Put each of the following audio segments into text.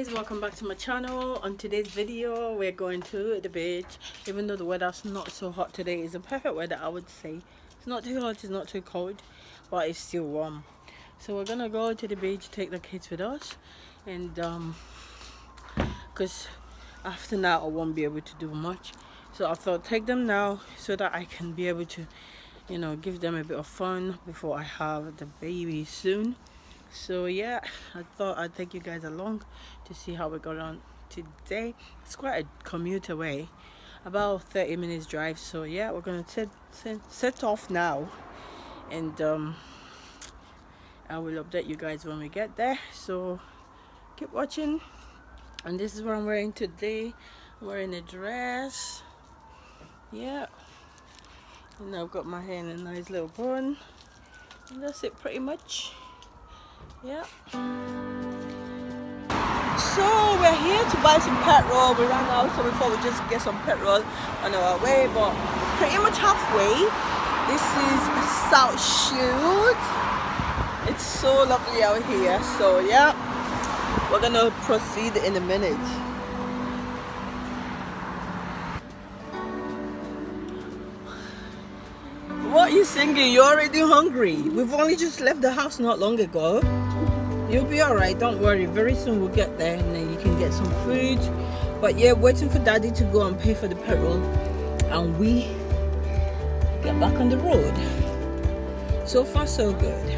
guys, welcome back to my channel. On today's video we're going to the beach. Even though the weather's not so hot today, it's a perfect weather, I would say. It's not too hot, it's not too cold, but it's still warm. So we're gonna go to the beach, take the kids with us, and because after now I won't be able to do much, so I thought take them now so that I can be able to, you know, give them a bit of fun before I have the baby soon. So yeah, I thought I'd take you guys along to see how we got on today. It's quite a commute away, about 30 minutes drive. So yeah, we're gonna set off now, and I will update you guys when we get there. So keep watching. And this is what I'm wearing today. I'm wearing a dress, yeah, and I've got my hair in a nice little bun, and that's it pretty much. Yeah. So we're here to buy some petrol. We ran out, so we thought we'd just get some petrol on our way, but pretty much halfway. This is South Shoot. It's so lovely out here. So yeah, we're gonna proceed in a minute. What are you singing? You're already hungry. We've only just left the house not long ago. You'll be alright, don't worry. Very soon we'll get there and then you can get some food. But yeah, waiting for daddy to go and pay for the petrol and we get back on the road. So far so good.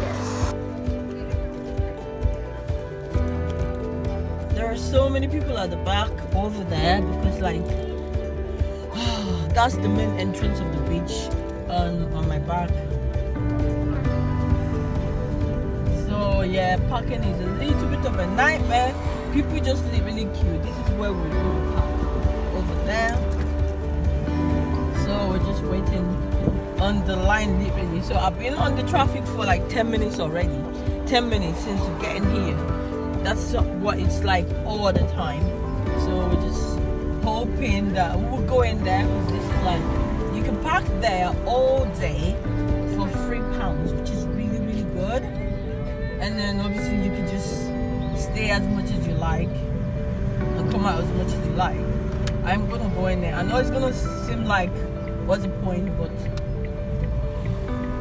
Yes. There are so many people at the back over there because like that's the main entrance of the beach on my back. So yeah, parking is a little bit of a nightmare. People just literally queue. This is where we go park, over there. So we're just waiting on the line literally. So I've been on the traffic for like 10 minutes already. 10 minutes since getting here. That's what it's like all the time. So we're just hoping that we'll go in there, because this is like, you can park there all day for £3, which is really good. And then obviously you can just stay as much as you like and come out as much as you like. I'm gonna go in there. I know it's gonna seem like what's the point, but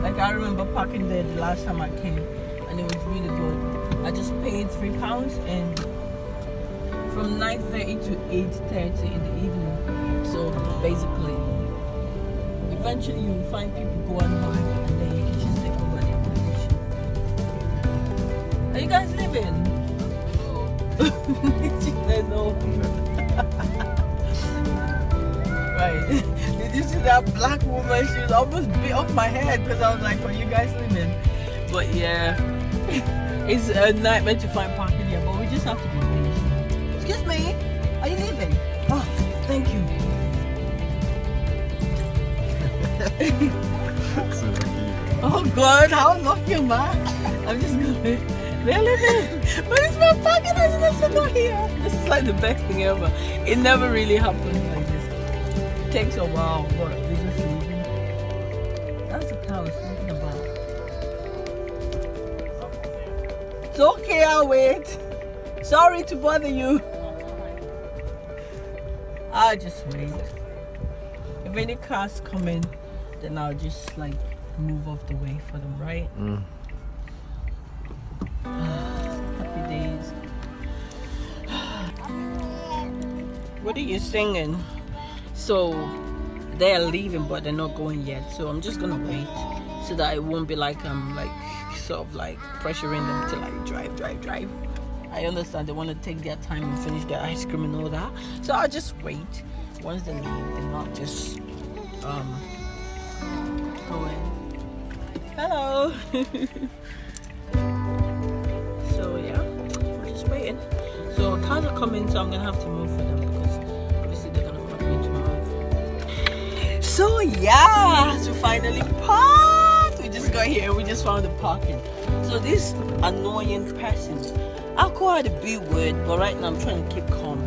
like I remember parking there the last time I came and it was really good. I just paid £3 and from 9:30 to 8:30 in the evening. So basically, eventually you will find people going home and then you can just take over the accommodation. Are you guys leaving? She said no. Right. Did you see that black woman? She was almost bit off my head because I was like, are you guys leaving? But yeah, it's a nightmare to find parking here, but we just have to be patient. Excuse me, are you leaving? Oh, thank you. Oh God, how lucky am I? I'm just gonna, they're leaving. But it's my parking is not here. This is like the best thing ever. It never really happens like this. It takes a while, but we're just leaving. That's the car I was thinking about. It's okay, I'll wait. Sorry to bother you. I'll just wait. If any cars come in, then I'll just like move off the way for them, right? Happy days. What are you singing? So they're leaving but they're not going yet, so I'm just gonna wait so that it won't be like I'm like sort of like pressuring them to like drive. I understand they want to take their time and finish their ice cream and all that, so I'll just wait. Once they leave, then I'll just go in. Hello. So yeah, we're just waiting. So cars are coming, so I'm gonna have to move for them because obviously they're gonna want me to move. So yeah, so finally parked. We just got here. We just found the parking. So this annoying person, I'll call her the B word, but right now I'm trying to keep calm.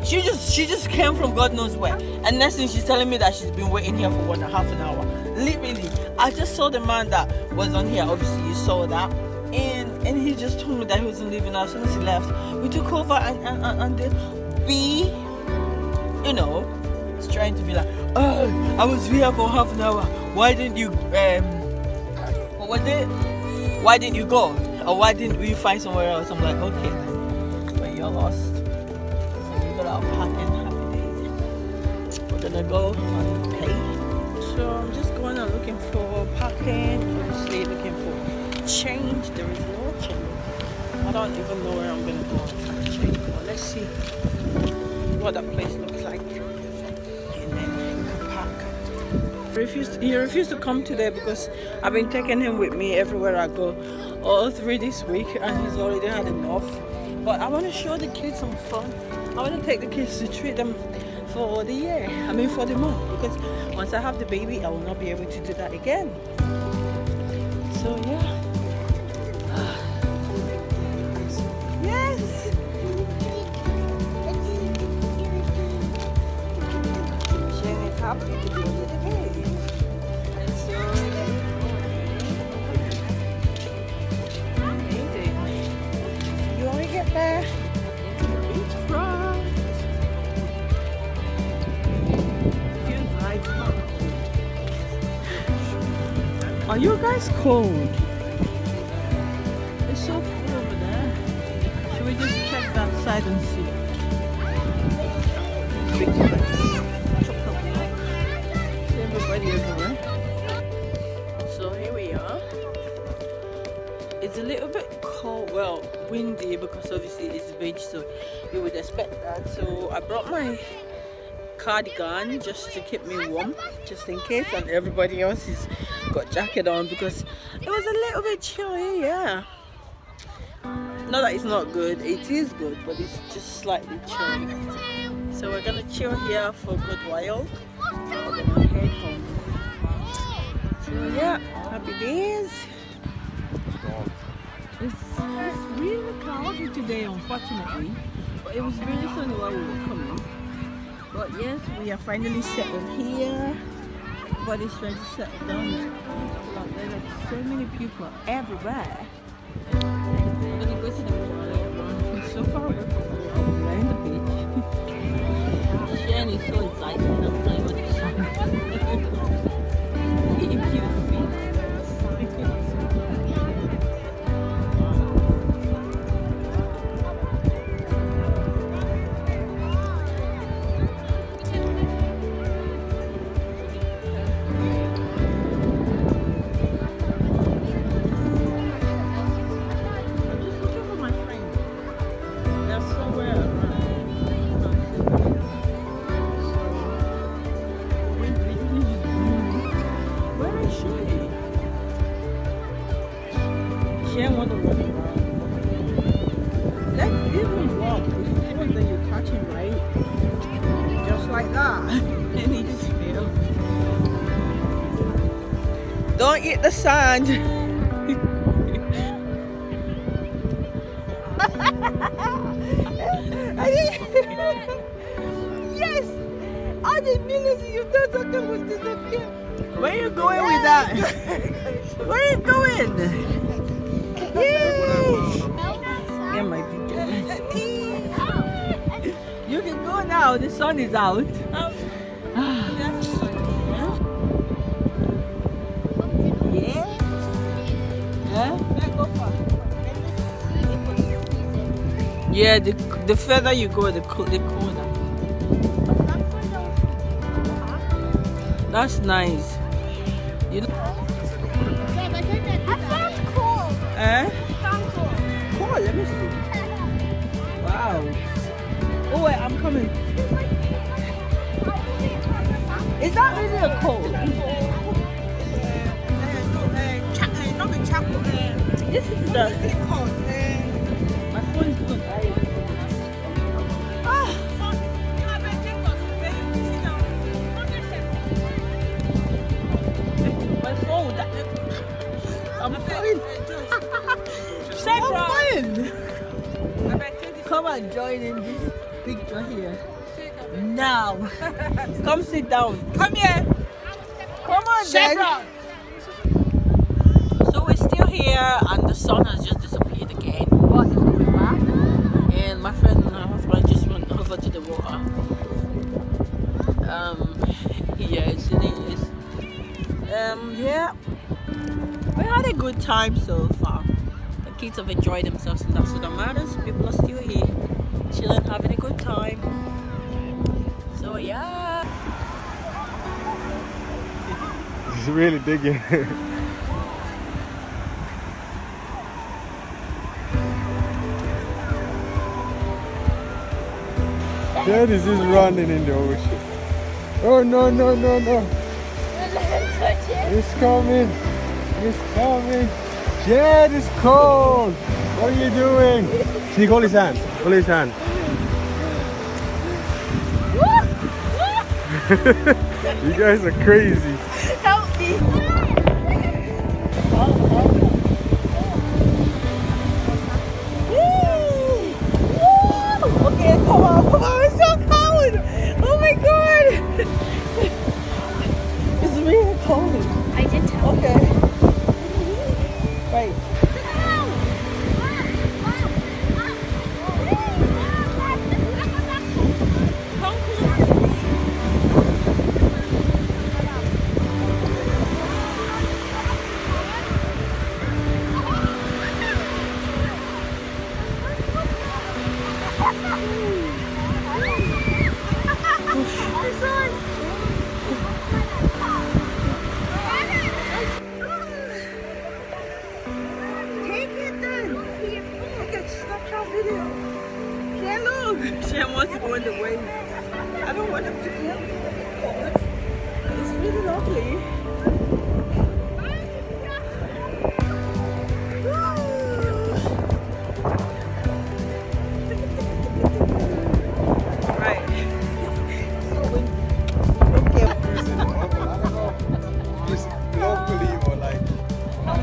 She just came from God knows where, and next thing she's telling me that she's been waiting here for half an hour. Literally, I just saw the man that was on here. Obviously you saw that. and he just told me that he wasn't leaving. As soon as he left, we took over, and the bee, you know, is trying to be like, oh, I was here for half an hour. Why didn't you what was it? Why didn't you go? Or why didn't we find somewhere else? I'm like, okay, but you're lost. So we got our packing. Happy days. We're gonna go and pay. So I'm just going and looking for parking, obviously looking for change. There is no change. I don't even know where I'm gonna go and find change. But let's see what that place looks like. And then park. He refused to come today because I've been taking him with me everywhere I go all through this week, and he's already had enough. But I want to show the kids some fun. I want to take the kids to treat them for the year, for the month, because once I have the baby, I will not be able to do that again. So yeah. Yes. Shane is happy to be with the baby. So amazing. You want to get there? Beachfront. Are you guys cold? It's so cool over there. Should we just check that side and see? See everybody everywhere. So here we are. It's a little bit cold, well, windy, because obviously it's beach, so you would expect that. So I brought my cardigan just to keep me warm, just in case, and everybody else has got jacket on because it was a little bit chilly. Yeah, not that it's not good, it is good, but it's just slightly chilly. So we're gonna chill here for a good while. We're gonna head home. So yeah, happy days. It's really cloudy today, unfortunately, but it was really sunny while we were coming. But yes, we are finally settled here. Everybody's trying to settle down. There are so many people everywhere. We're gonna go to the mall. It's so far away from where we're in the beach. Shane is so excited. I'm playing with the sun. Eating cute feet. Let's even walk. It's that you're catching, right? Just like that. And he just failed. Don't eat the sand. Yes! All the millions you've done something will disappear. Where are you going with that? Where are you going? Get my video. You can go now, the sun is out. Yeah? Yeah, the further you go, the colder. That's nice. You know. I found coal. Cool, let me see. Wow. Oh wait, I'm coming. Is that really a coal? This is the my phone is good. My phone. I'm fine. Come and join in this picture here. Now. Come sit down. Come here. Come on, then. So we're still here. here and the sun has just disappeared again. What is coming back? And my friend and her husband just went over to the water. Yes, it is. Yeah, we had a good time so far. The kids have enjoyed themselves, and that's what matters. People are still here, chilling, having a good time. So yeah. He's really digging. Dad is just running in the ocean. Oh no, no, no, no. It's coming. It's coming. Jed is cold. What are you doing? See, hold his hand. Hold his hand. You guys are crazy. Help me! Okay, come on, it's so cold. Oh my god. It's really cold. I did tell you. Okay. Right. She wants to go in the wave. I don't want him to go. It's really lovely. Right. Okay. Just locally or like.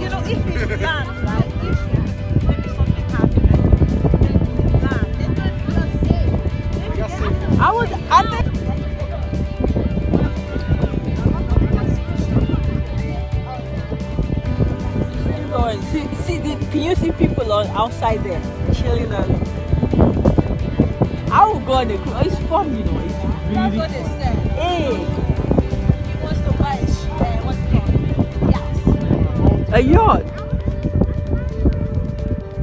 You know, if it lands, right? If maybe something happens, land, then you're safe. I think. Going. Can you see people outside there chilling? I will go on the cruise. It's fun, you know. It's That's really what they fun. said. Hey, He wants to buy what's it called? Yes. a yacht.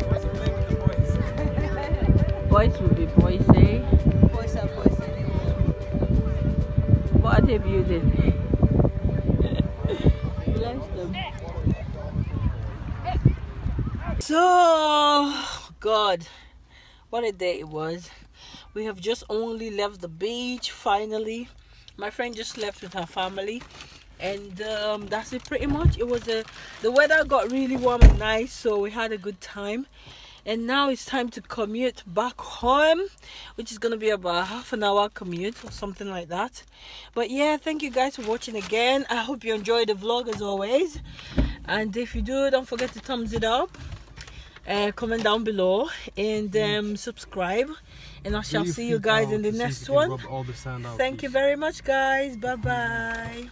What's the name with the boys? Boys will be boys, eh? Boys are boys anyway. What are they building? Bless them. So, God, what a day it was. We have just only left the beach finally. My friend just left with her family, and that's it pretty much. It was the weather got really warm and nice, so we had a good time. And now it's time to commute back home, which is gonna be about a half an hour commute or something like that. But yeah, thank you guys for watching again. I hope you enjoyed the vlog as always, and if you do, don't forget to thumbs it up, comment down below, and subscribe, and I shall see you guys in the next one. Thank you very much, guys. Bye bye.